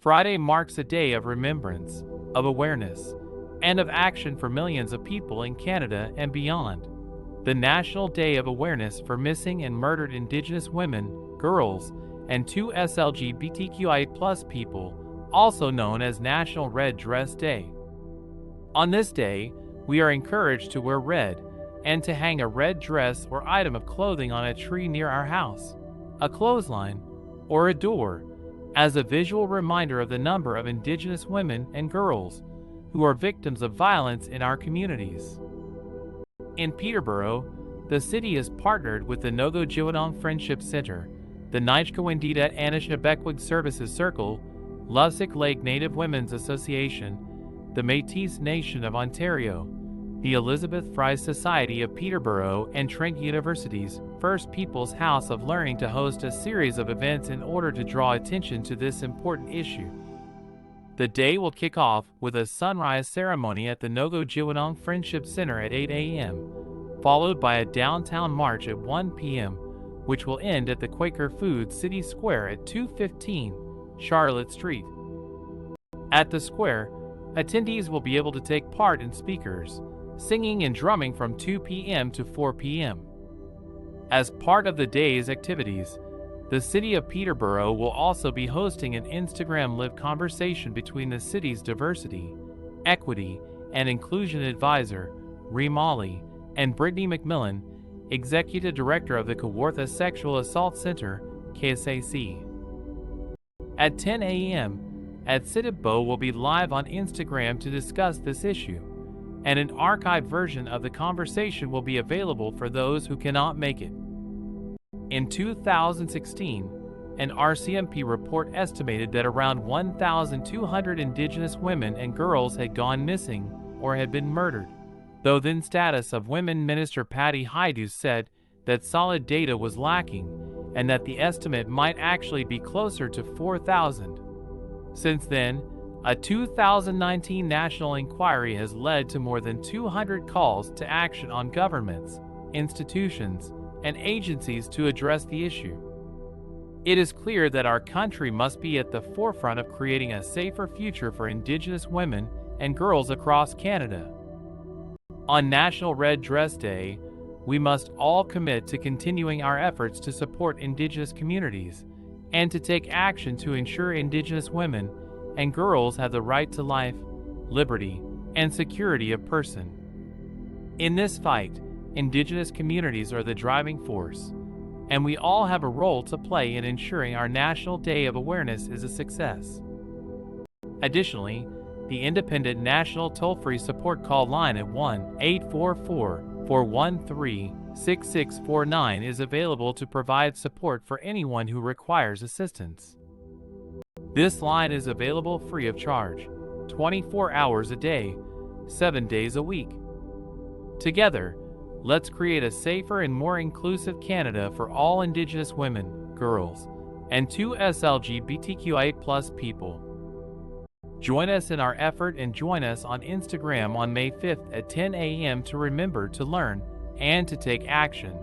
Friday marks a day of remembrance, of awareness, and of action for millions of people in Canada and beyond. The National Day of Awareness for Missing and Murdered Indigenous Women, Girls, and 2 LGBTQIA+ people, also known as National Red Dress Day. On this day, we are encouraged to wear red and to hang a red dress or item of clothing on a tree near our house, a clothesline, or a door, as a visual reminder of the number of Indigenous women and girls who are victims of violence in our communities. In Peterborough, the city has partnered with the Nogo-Jiwinong Friendship Center, the Nijkawindita Anishinaabekwig Services Circle, Lovesick Lake Native Women's Association, the Métis Nation of Ontario, the Elizabeth Fry Society of Peterborough, and Trent University's First Peoples House of Learning to host a series of events in order to draw attention to this important issue. The day will kick off with a sunrise ceremony at the Nogo-Jiwinong Friendship Center at 8 a.m., followed by a downtown march at 1 p.m., which will end at the Quaker Foods City Square at 215 Charlotte Street. At the square, attendees will be able to take part in speakers, singing and drumming from 2 p.m. to 4 p.m. As part of the day's activities, the City of Peterborough will also be hosting an Instagram Live conversation between the city's Diversity, Equity, and Inclusion Advisor, Ree Molly, and Brittany McMillan, Executive Director of the Kawartha Sexual Assault Center, KSAC. At 10 a.m., City of Peterborough will be live on Instagram to discuss this issue, and an archived version of the conversation will be available for those who cannot make it. In 2016, an RCMP report estimated that around 1,200 Indigenous women and girls had gone missing or had been murdered, though then Status of Women Minister Patty Haidu said that solid data was lacking and that the estimate might actually be closer to 4,000. Since then, a 2019 national inquiry has led to more than 200 calls to action on governments, institutions, and agencies to address the issue. It is clear that our country must be at the forefront of creating a safer future for Indigenous women and girls across Canada. On National Red Dress Day, we must all commit to continuing our efforts to support Indigenous communities and to take action to ensure Indigenous women and girls have the right to life, liberty, and security of person. In this fight, Indigenous communities are the driving force, and we all have a role to play in ensuring our National Day of Awareness is a success. Additionally, the independent national toll-free support call line at 1-844-413-6649 is available to provide support for anyone who requires assistance. This line is available free of charge, 24 hours a day, 7 days a week. Together, let's create a safer and more inclusive Canada for all Indigenous women, girls, and 2 LGBTQIA+ people. Join us in our effort and join us on Instagram on May 5th at 10 a.m. to remember to learn and to take action.